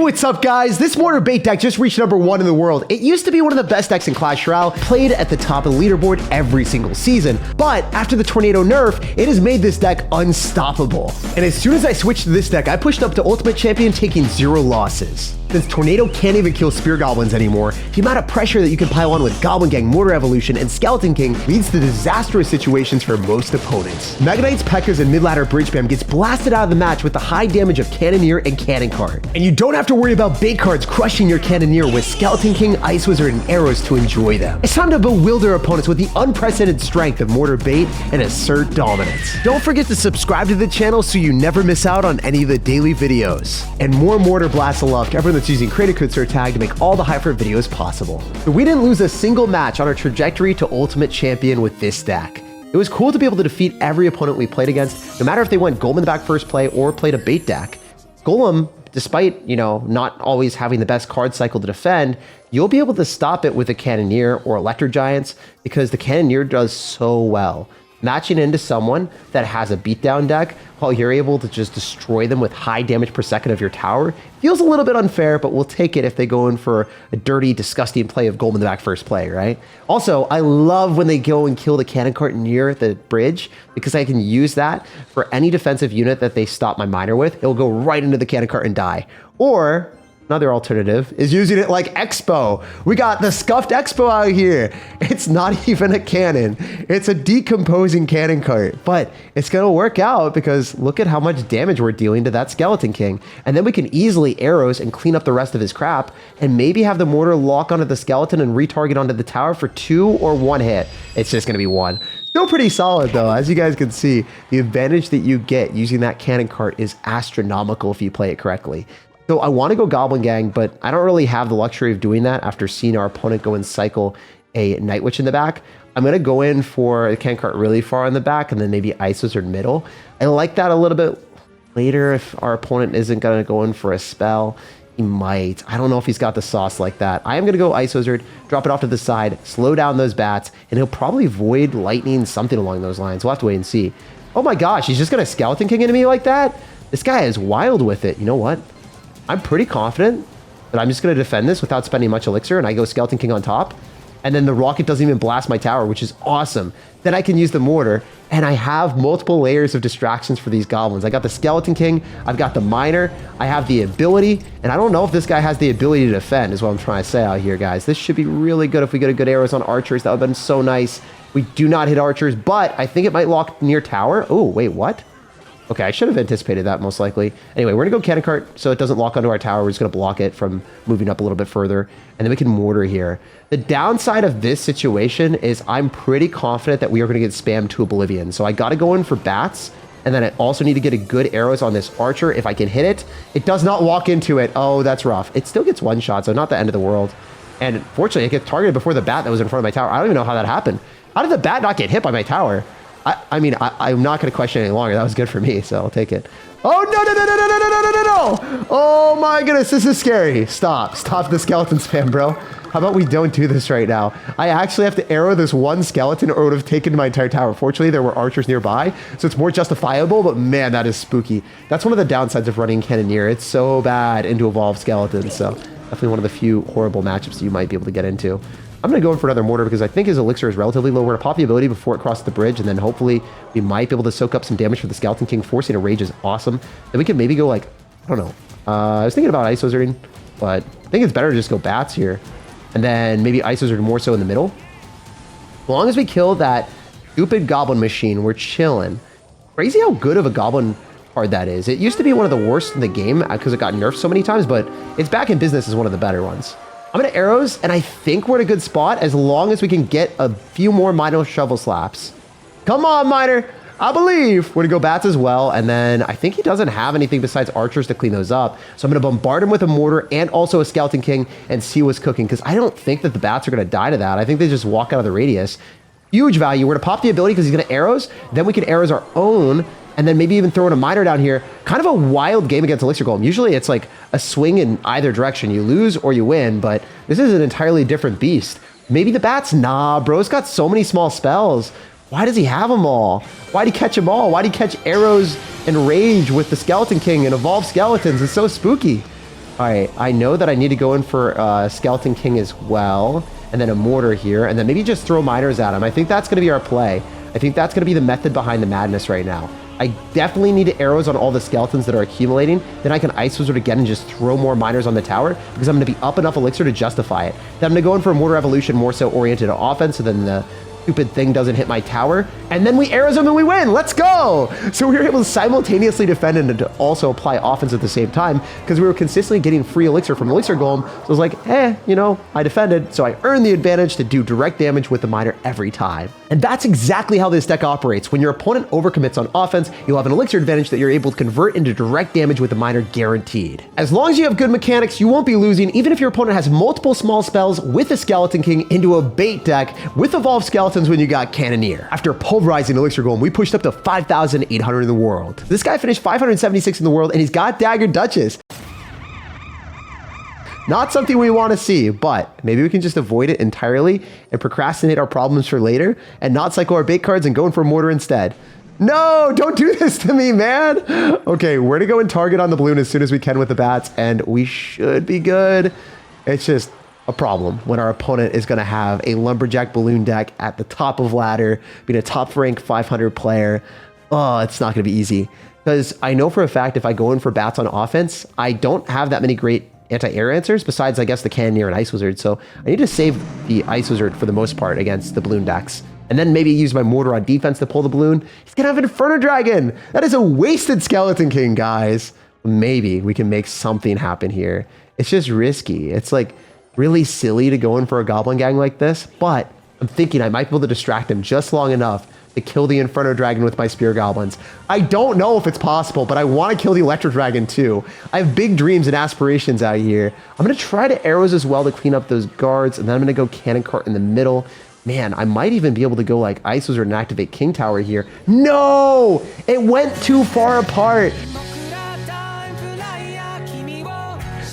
what's up, guys? This Mortar bait deck just reached #1 in the world. It used to be one of the best decks in Clash Royale, played at the top of the leaderboard every single season. But after the Tornado nerf, it has made this deck unstoppable. And as soon as I switched to this deck, I pushed up to Ultimate Champion, taking 0 losses. Since Tornado can't even kill Spear Goblins anymore, the amount of pressure that you can pile on with Goblin Gang, Mortar Evolution, and Skeleton King leads to disastrous situations for most opponents. Mega Knights, Pekkas, and mid-ladder bridge spam gets blasted out of the match with the high damage of Cannoneer and Cannon Cart. And you don't have to worry about bait cards crushing your Cannoneer with Skeleton King, Ice Wizard, and arrows to enjoy them. It's time to bewilder opponents with the unprecedented strength of Mortar bait and assert dominance. Don't forget to subscribe to the channel so you never miss out on any of the daily videos. And more Mortar blasts of love to everyone that's using creator code SirTag to make all the hyper videos possible. So we didn't lose a single match on our trajectory to Ultimate Champion with this deck. It was cool to be able to defeat every opponent we played against, no matter if they went Golem in the back first play or played a bait deck. Golem, despite, not always having the best card cycle to defend, you'll be able to stop it with a Cannoneer or Electric Giants because the Cannoneer does so well. Matching into someone that has a beatdown deck while you're able to just destroy them with high damage per second of your tower feels a little bit unfair, but we'll take it if they go in for a dirty, disgusting play of Golem in the back first play, right? Also, I love when they go and kill the Cannon Cart near the bridge because I can use that for any defensive unit that they stop my miner with. It'll go right into the Cannon Cart and die. Or another alternative is using it like Expo. We got the Scuffed Expo out here. It's not even a cannon. It's a decomposing cannon cart, but it's going to work out because look at how much damage we're dealing to that Skeleton King. And then we can easily arrows and clean up the rest of his crap and maybe have the Mortar lock onto the skeleton and retarget onto the tower for 2 or 1 hit. It's just going to be 1. Still pretty solid though. As you guys can see, the advantage that you get using that cannon cart is astronomical if you play it correctly. So I want to go Goblin Gang, but I don't really have the luxury of doing that after seeing our opponent go and cycle a Night Witch in the back. I'm going to go in for a Cannon Cart really far in the back and then maybe Ice Wizard middle. I like that a little bit later if our opponent isn't going to go in for a spell. He might. I don't know if he's got the sauce like that. I am going to go Ice Wizard, drop it off to the side, slow down those bats, and he'll probably Void Lightning, something along those lines. We'll have to wait and see. Oh my gosh, he's just going to Skeleton King into me like that? This guy is wild with it. You know what? I'm pretty confident that I'm just going to defend this without spending much elixir, and I go Skeleton King on top, and then the rocket doesn't even blast my tower, which is awesome. Then I can use the Mortar, and I have multiple layers of distractions for these goblins. I got the Skeleton King, I've got the Miner, I have the ability, and I don't know if this guy has the ability to defend, is what I'm trying to say out here, guys. This should be really good if we get a good arrows on archers. That would have been so nice. We do not hit archers, but I think it might lock near tower. Oh, wait, what? Okay, I should have anticipated that most likely. Anyway, we're going to go Cannon Cart so it doesn't lock onto our tower. We're just going to block it from moving up a little bit further. And then we can Mortar here. The downside of this situation is I'm pretty confident that we are going to get spammed to oblivion. So I got to go in for bats. And then I also need to get a good arrows on this archer. If I can hit it, it does not walk into it. Oh, that's rough. It still gets 1 shot, so not the end of the world. And fortunately, it gets targeted before the bat that was in front of my tower. I don't even know how that happened. How did the bat not get hit by my tower? I'm not going to question it any longer. That was good for me, so I'll take it. Oh, no. Oh, my goodness. This is scary. Stop the skeleton spam, bro. How about we don't do this right now? I actually have to arrow this 1 skeleton or it would have taken my entire tower. Fortunately, there were archers nearby, so it's more justifiable, but man, that is spooky. That's one of the downsides of running Cannoneer. It's so bad into evolved skeletons, so definitely one of the few horrible matchups you might be able to get into. I'm going to go in for another Mortar because I think his elixir is relatively low. We're going to pop the ability before it crosses the bridge, and then hopefully we might be able to soak up some damage for the Skeleton King. Forcing a rage is awesome. Then we can maybe go like, I don't know. I was thinking about Ice Wizarding, but I think it's better to just go bats here. And then maybe Ice Wizard more so in the middle. As long as we kill that stupid Goblin Machine, we're chilling. Crazy how good of a Goblin card that is. It used to be one of the worst in the game because it got nerfed so many times, but it's back in business as one of the better ones. I'm going to arrows, and I think we're in a good spot as long as we can get a few more Miner Shovel Slaps. Come on, Miner. I believe. We're going to go bats as well, and then I think he doesn't have anything besides archers to clean those up. So I'm going to bombard him with a Mortar and also a Skeleton King and see what's cooking, because I don't think that the bats are going to die to that. I think they just walk out of the radius. Huge value. We're going to pop the ability because he's going to arrows. Then we can arrows our own, and then maybe even throw in a Miner down here. Kind of a wild game against Elixir Golem. Usually it's like a swing in either direction. You lose or you win, but this is an entirely different beast. Maybe the bats? Nah, bro's got so many small spells. Why does he have them all? Why'd he catch them all? Why'd he catch arrows and rage with the Skeleton King and evolved skeletons? It's so spooky. All right, I know that I need to go in for Skeleton King as well, and then a Mortar here, and then maybe just throw miners at him. I think that's going to be our play. I think that's going to be the method behind the madness right now. I definitely need arrows on all the skeletons that are accumulating. Then I can Ice Wizard again and just throw more miners on the tower because I'm going to be up enough elixir to justify it. Then I'm going to go in for a Mortar Evolution more so oriented to offense, so then the stupid thing doesn't hit my tower, and then we arrows him and we win. Let's go. So we were able to simultaneously defend and to also apply offense at the same time because we were consistently getting free elixir from Elixir Golem. So I was like, you know, I defended, so I earned the advantage to do direct damage with the miner every time. And that's exactly how this deck operates. When your opponent overcommits on offense, you'll have an elixir advantage that you're able to convert into direct damage with the miner guaranteed. As long as you have good mechanics, you won't be losing, even if your opponent has multiple small spells with a Skeleton King into a bait deck with evolved skeletons when you got Cannoneer. After pulverizing Elixir Golem, we pushed up to 5,800 in the world. This guy finished 576 in the world, and he's got Dagger Duchess. Not something we want to see, but maybe we can just avoid it entirely and procrastinate our problems for later and not cycle our bait cards and go in for Mortar instead. No, don't do this to me, man. Okay, we're to go and target on the balloon as soon as we can with the bats, and we should be good. It's just a problem when our opponent is going to have a lumberjack balloon deck at the top of ladder, being a top rank 500 player. Oh, it's not going to be easy because I know for a fact if I go in for bats on offense, I don't have that many great anti-air answers besides, I guess, the Cannoneer and Ice Wizard. So I need to save the Ice Wizard for the most part against the balloon decks. And then maybe use my Mortar on defense to pull the balloon. He's going to have an Inferno Dragon. That is a wasted Skeleton King, guys. Maybe we can make something happen here. It's just risky. It's like really silly to go in for a Goblin Gang like this, but I'm thinking I might be able to distract him just long enough to kill the Inferno Dragon with my Spear Goblins. I don't know if it's possible, but I want to kill the Electro Dragon too. I have big dreams and aspirations out here. I'm going to try to arrows as well to clean up those guards, and then I'm going to go Cannon Cart in the middle. Man, I might even be able to go like Ice Wizard and activate King Tower here. No! It went too far apart.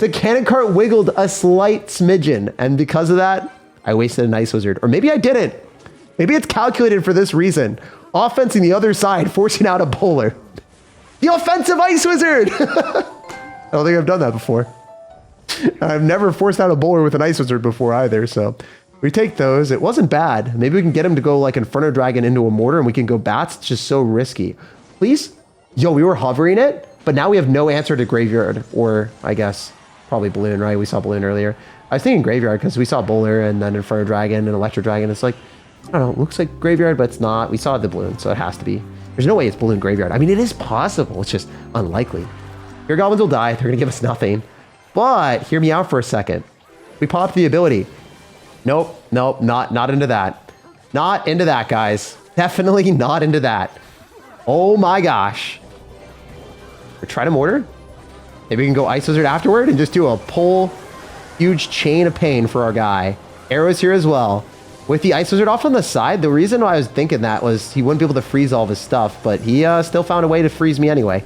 The Cannon Cart wiggled a slight smidgen, and because of that, I wasted an Ice Wizard. Or maybe I didn't. Maybe it's calculated for this reason. Offensing the other side, forcing out a bowler. The offensive Ice Wizard! I don't think I've done that before. I've never forced out a bowler with an Ice Wizard before either, so we take those. It wasn't bad. Maybe we can get him to go like Inferno Dragon into a Mortar and we can go bats. It's just so risky. Please? Yo, we were hovering it, but now we have no answer to Graveyard, or I guess probably Balloon, right? We saw Balloon earlier. I was thinking Graveyard because we saw Bowler and then Inferno Dragon and Electro Dragon. It's like, I don't know, it looks like Graveyard, but it's not. We saw the Balloon, so it has to be. There's no way it's Balloon Graveyard. I mean, it is possible. It's just unlikely. Your Goblins will die. They're going to give us nothing. But hear me out for a second. We popped the ability. Nope, not into that. Not into that, guys. Definitely not into that. Oh my gosh. Or try to Mortar. Maybe we can go Ice Wizard afterward and just do a pull, huge chain of pain for our guy. Arrows here as well. With the Ice Wizard off on the side, the reason why I was thinking that was he wouldn't be able to freeze all of his stuff, but he still found a way to freeze me anyway.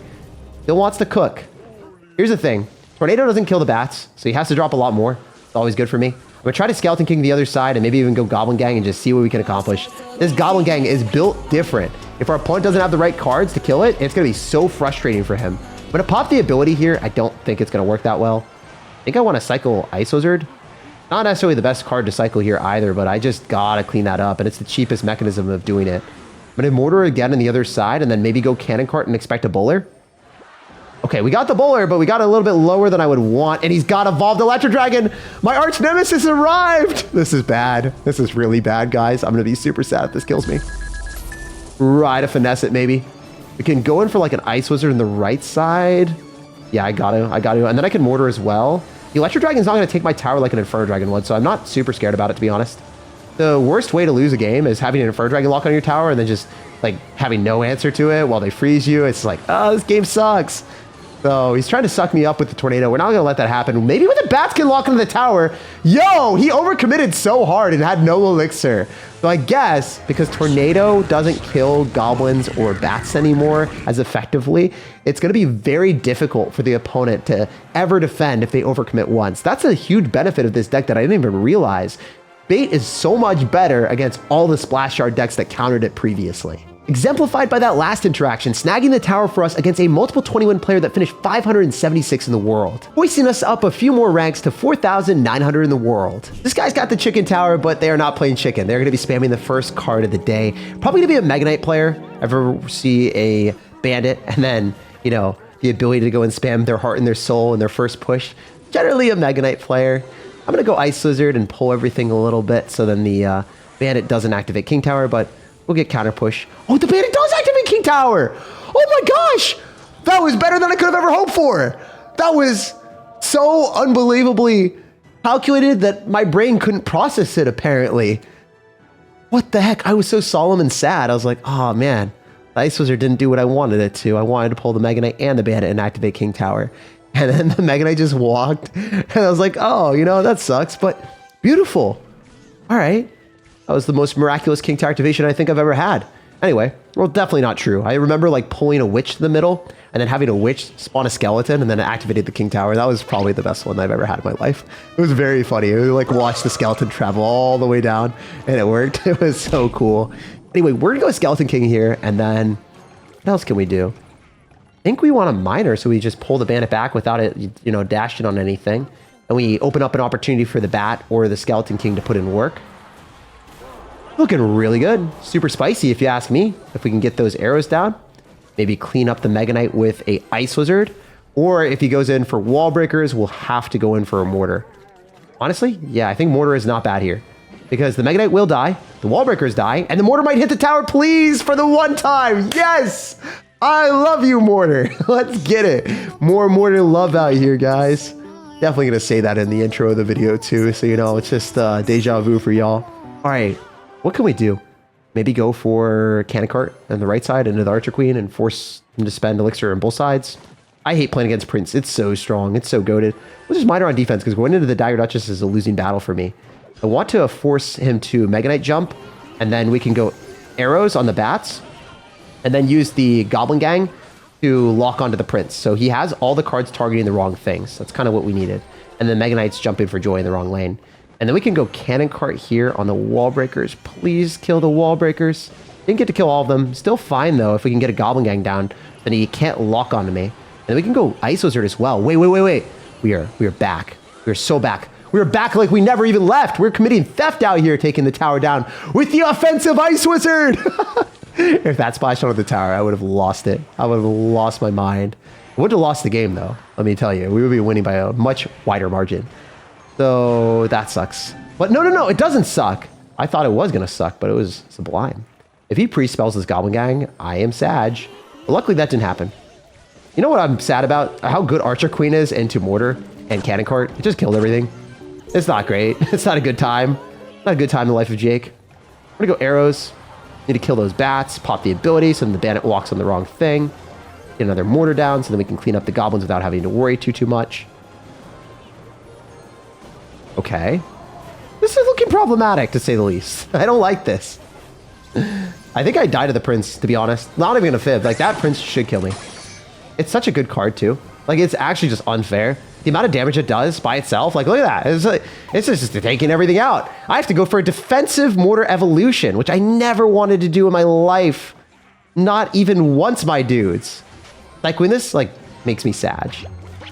Still wants to cook. Here's the thing. Tornado doesn't kill the bats, so he has to drop a lot more. It's always good for me. I'm going to try to Skeleton King the other side and maybe even go Goblin Gang and just see what we can accomplish. This Goblin Gang is built different. If our opponent doesn't have the right cards to kill it, it's going to be so frustrating for him. I'm going to pop the ability here. I don't think it's going to work that well. I think I want to cycle Ice Wizard. Not necessarily the best card to cycle here either, but I just got to clean that up, and it's the cheapest mechanism of doing it. I'm going to Mortar again on the other side and then maybe go Cannon Cart and expect a Bowler. Okay, we got the Bowler, but we got a little bit lower than I would want, and he's got Evolved Electro Dragon. My arch nemesis arrived. This is bad. This is really bad, guys. I'm going to be super sad if this kills me. Try to finesse it, maybe. We can go in for like an Ice Wizard on the right side. Yeah, I got to. And then I can Mortar as well. The Electro Dragon's not going to take my tower like an Inferno Dragon would, so I'm not super scared about it, to be honest. The worst way to lose a game is having an Inferno Dragon lock on your tower and then just like having no answer to it while they freeze you. It's like, oh, this game sucks. So he's trying to suck me up with the Tornado. We're not going to let that happen. Maybe with the bats can lock into the tower. Yo, he overcommitted so hard and had no elixir. So I guess because Tornado doesn't kill goblins or bats anymore as effectively, it's going to be very difficult for the opponent to ever defend if they overcommit once. That's a huge benefit of this deck that I didn't even realize. Bait is so much better against all the Splash Shard decks that countered it previously. exemplified by that last interaction, snagging the tower for us against a multiple 21 player that finished 576 in the world, hoisting us up a few more ranks to 4,900 in the world. This guy's got the chicken tower, but they are not playing chicken. They're going to be spamming the first card of the day. Probably going to be a Mega Knight player. Ever see a bandit and then, you know, the ability to go and spam their heart and their soul in their first push? Generally a Mega Knight player. I'm going to go Ice Lizard and pull everything a little bit so then the bandit doesn't activate King Tower, but we'll get counter push. Oh, the bandit does activate King Tower. Oh my gosh. That was better than I could have ever hoped for. That was so unbelievably calculated that my brain couldn't process it, apparently. What the heck? I was so solemn and sad. I was like, oh man, the Ice Wizard didn't do what I wanted it to. I wanted to pull the Mega Knight and the bandit and activate King Tower. And then the Mega Knight just walked. And I was like, oh, you know, that sucks, but beautiful. All right. That was the most miraculous King Tower activation I think I've ever had. Anyway, well, definitely not true. I remember like pulling a witch to the middle and then having a witch spawn a skeleton and then it activated the King Tower. That was probably the best one I've ever had in my life. It was very funny. It was like watch the skeleton travel all the way down and it worked. It was so cool. Anyway, we're gonna go Skeleton King here and then what else can we do? I think we want a miner, so we just pull the bandit back without it, you know, dashing on anything. And we open up an opportunity for the bat or the Skeleton King to put in work. Looking really good. Super spicy, if you ask me. If we can get those arrows down, maybe clean up the Mega Knight with a Ice Wizard. Or if he goes in for wall breakers, we'll have to go in for a Mortar. Honestly, yeah, I think Mortar is not bad here. Because the Mega Knight will die, the wall breakers die, and the Mortar might hit the tower, please, for the one time. Yes! I love you, Mortar. Let's get it. More Mortar love out here, guys. Definitely going to say that in the intro of the video, too. So, you know, it's just deja vu for y'all. All right. What can we do? Maybe go for Cannon Cart on the right side into the Archer Queen and force him to spend elixir on both sides. I hate playing against Prince. It's so strong. It's so goated. We'll just miner on defense because going into the Dagger Duchess is a losing battle for me. I want to force him to Mega Knight jump and then we can go arrows on the bats and then use the Goblin Gang to lock onto the Prince. So he has all the cards targeting the wrong things. That's kind of what we needed. And then Mega Knight's jumping for joy in the wrong lane. And then we can go Cannon Cart here on the wall breakers. Please kill the wall breakers. Didn't get to kill all of them. Still fine, though. If we can get a Goblin Gang down, then he can't lock onto me. And then we can go Ice Wizard as well. Wait. We are back. We are so back. We are back like we never even left. We're committing theft out here, taking the tower down with the offensive Ice Wizard. If that splashed onto the tower, I would have lost it. I would have lost my mind. I would have lost the game, though. Let me tell you. We would be winning by a much wider margin. So that sucks. But no, it doesn't suck. I thought it was going to suck, but it was sublime. If he pre-spells this Goblin Gang, I am Sag. But luckily, that didn't happen. You know what I'm sad about? How good Archer Queen is into Mortar and Cannon Cart. It just killed everything. It's not great. It's not a good time. Not a good time in the life of Jake. I'm going to go arrows. Need to kill those bats, pop the ability so then the bandit walks on the wrong thing. Get another Mortar down so then we can clean up the goblins without having to worry too much. Okay. This is looking problematic, to say the least. I don't like this. I think I die to the Prince, to be honest. Not even gonna fib. Like, that Prince should kill me. It's such a good card, too. Like, it's actually just unfair. The amount of damage it does by itself, like, look at that. It's just taking everything out. I have to go for a defensive Mortar Evolution, which I never wanted to do in my life. Not even once, my dudes. Like, when this, like, makes me sad.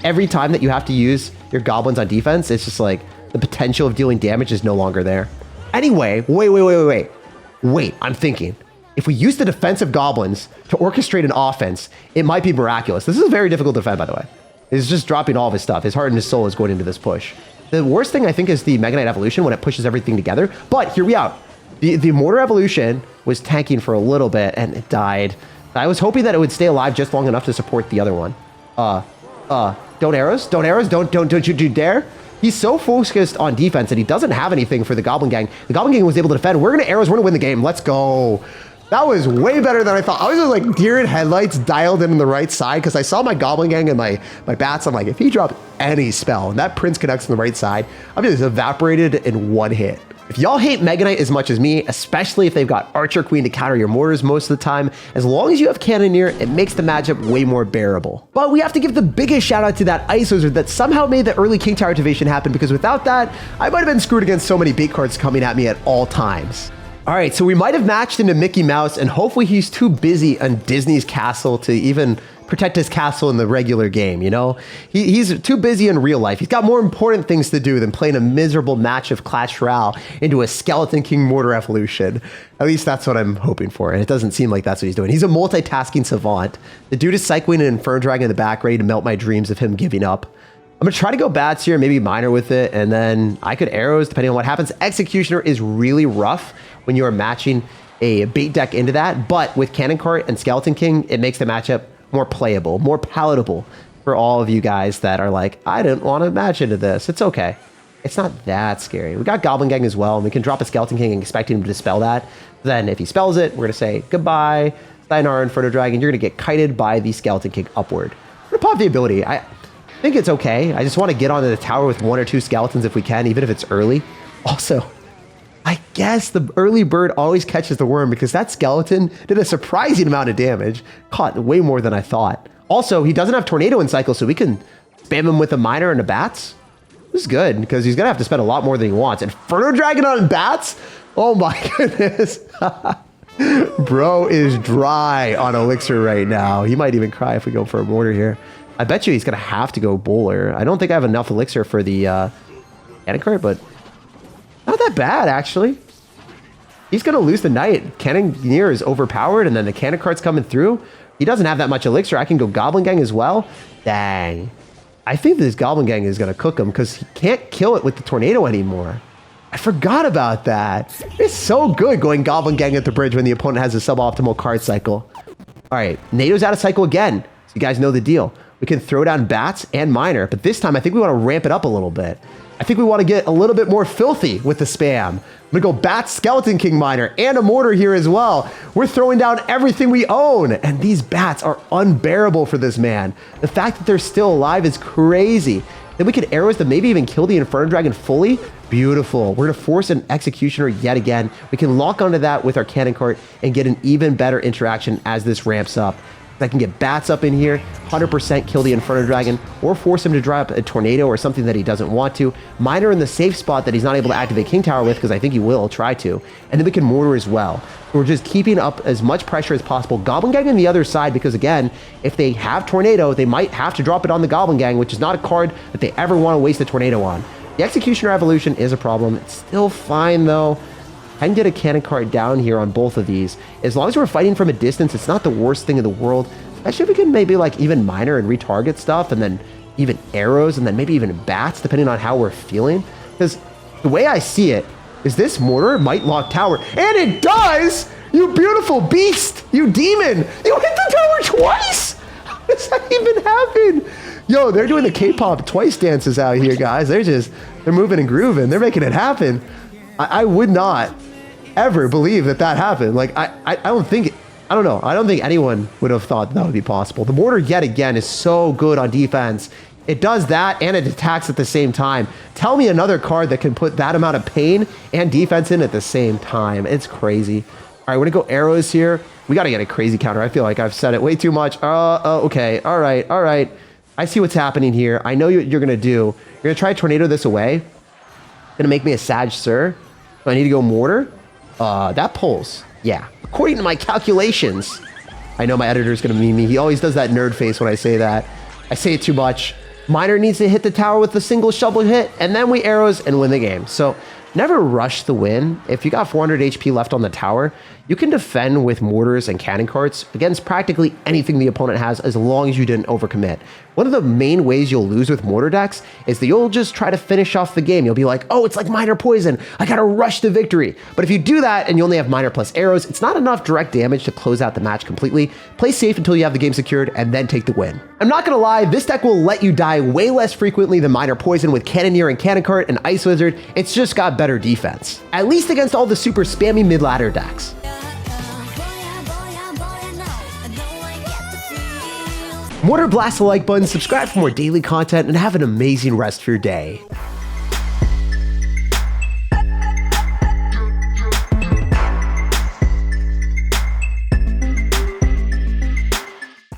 Every time that you have to use your goblins on defense, it's just like, the potential of dealing damage is no longer there. Anyway, wait, I'm thinking. If we use the defensive goblins to orchestrate an offense, it might be miraculous. This is very difficult to defend, by the way. He's just dropping all of his stuff. His heart and his soul is going into this push. The worst thing, I think, is the Mega Knight Evolution when it pushes everything together. But here we are. The Mortar Evolution was tanking for a little bit, and it died. I was hoping that it would stay alive just long enough to support the other one. Don't arrows, don't you dare. He's so focused on defense that he doesn't have anything for the Goblin Gang. The Goblin Gang was able to defend. We're going to arrows. We're going to win the game. Let's go. That was way better than I thought. I was just like deer in headlights dialed in the right side because I saw my Goblin Gang and my bats. I'm like, if he dropped any spell and that Prince connects on the right side, I'll be just evaporated in one hit. If y'all hate Mega Knight as much as me, especially if they've got Archer Queen to counter your mortars most of the time, as long as you have Cannoneer, it makes the matchup way more bearable. But we have to give the biggest shout out to that Ice Wizard that somehow made the early King Tower activation happen, because without that, I might have been screwed against so many bait cards coming at me at all times. All right, so we might have matched into Mickey Mouse, and hopefully he's too busy on Disney's castle to even protect his castle in the regular game, you know? He's too busy in real life. He's got more important things to do than playing a miserable match of Clash Royale into a Skeleton King Mortar evolution. At least that's what I'm hoping for, and it doesn't seem like that's what he's doing. He's a multitasking savant. The dude is cycling an Inferno Dragon in the back, ready to melt my dreams of him giving up. I'm gonna try to go bats here, maybe miner with it, and then I could arrows depending on what happens. Executioner is really rough when you are matching a bait deck into that, but with Cannon Cart and Skeleton King, it makes the matchup more playable, more palatable for all of you guys that are like, I didn't want to match into this. It's okay. It's not that scary. We got Goblin Gang as well, and we can drop a Skeleton King and expect him to dispel that. Then if he spells it, we're gonna say goodbye, Sayonara Inferno Dragon. You're gonna get kited by the Skeleton King upward. We're gonna pop the ability. I think it's okay. I just want to get onto the tower with 1 or 2 skeletons if we can, even if it's early. Also, I guess the early bird always catches the worm because that skeleton did a surprising amount of damage. Caught way more than I thought. Also, he doesn't have Tornado in cycle, so we can spam him with a miner and a bats. This is good because he's going to have to spend a lot more than he wants. Inferno Dragon on bats? Oh my goodness. Bro is dry on elixir right now. He might even cry if we go for a mortar here. I bet you he's going to have to go bowler. I don't think I have enough elixir for the cannon cart, but not that bad, actually. He's going to lose the knight. Cannoneer is overpowered, and then the cannon cart's coming through. He doesn't have that much elixir. I can go Goblin Gang as well. Dang. I think this Goblin Gang is going to cook him because he can't kill it with the tornado anymore. I forgot about that. It's so good going Goblin Gang at the bridge when the opponent has a suboptimal card cycle. All right, NATO's out of cycle again. So you guys know the deal. We can throw down bats and miner, but this time I think we want to ramp it up a little bit. I think we want to get a little bit more filthy with the spam. I'm gonna go bats, Skeleton King miner, and a mortar here as well. We're throwing down everything we own, and these bats are unbearable for this man. The fact that they're still alive is crazy. Then we could arrows to maybe even kill the Inferno Dragon fully. Beautiful. We're gonna force an Executioner yet again. We can lock onto that with our Cannon Cart and get an even better interaction as this ramps up. I can get bats up in here, 100% kill the Inferno Dragon, or force him to drop a tornado or something that he doesn't want to. Miner in the safe spot that he's not able to activate King Tower with, because I think he will try to. And then we can mortar as well. We're just keeping up as much pressure as possible. Goblin Gang on the other side, because again, if they have tornado, they might have to drop it on the Goblin Gang, which is not a card that they ever want to waste a tornado on. The Executioner evolution is a problem. It's still fine though. I can get a cannon cart down here on both of these. As long as we're fighting from a distance, it's not the worst thing in the world. Especially if we can maybe like even miner and retarget stuff, and then even arrows, and then maybe even bats, depending on how we're feeling. Because the way I see it is this mortar might lock tower. And it does! You beautiful beast! You demon! You hit the tower twice! How does that even happen? Yo, they're doing the K-pop twice dances out here, guys. They're moving and grooving. They're making it happen. I would not ever believe that happened. Like, I don't think anyone would have thought that would be possible. The mortar, yet again, is so good on defense. It does that, and it attacks at the same time. Tell me another card that can put that amount of pain and defense in at the same time. It's crazy. All right, we're gonna go arrows here. We gotta get a crazy counter. I feel like I've said it way too much. Okay, all right. I see what's happening here. I know what you're gonna do. You're gonna try to tornado this away. Gonna make me a Sag Sir. So I need to go mortar. That pulls. Yeah, according to my calculations. I know my editor's gonna meme me. He always does that nerd face when I say that. I say it too much. Miner needs to hit the tower with a single shovel hit, and then we arrows and win the game. So never rush the win. If you got 400 HP left on the tower, you can defend with mortars and cannon carts against practically anything the opponent has, as long as you didn't overcommit. One of the main ways you'll lose with mortar decks is that you'll just try to finish off the game. You'll be like, oh, it's like miner poison. I gotta rush to victory. But if you do that and you only have miner plus arrows, it's not enough direct damage to close out the match completely. Play safe until you have the game secured and then take the win. I'm not gonna lie, this deck will let you die way less frequently than miner poison with Cannoneer and Cannon Cart and Ice Wizard. It's just got better defense. At least against all the super spammy mid-ladder decks. Mortar, blast the like button, subscribe for more daily content, and have an amazing rest of your day.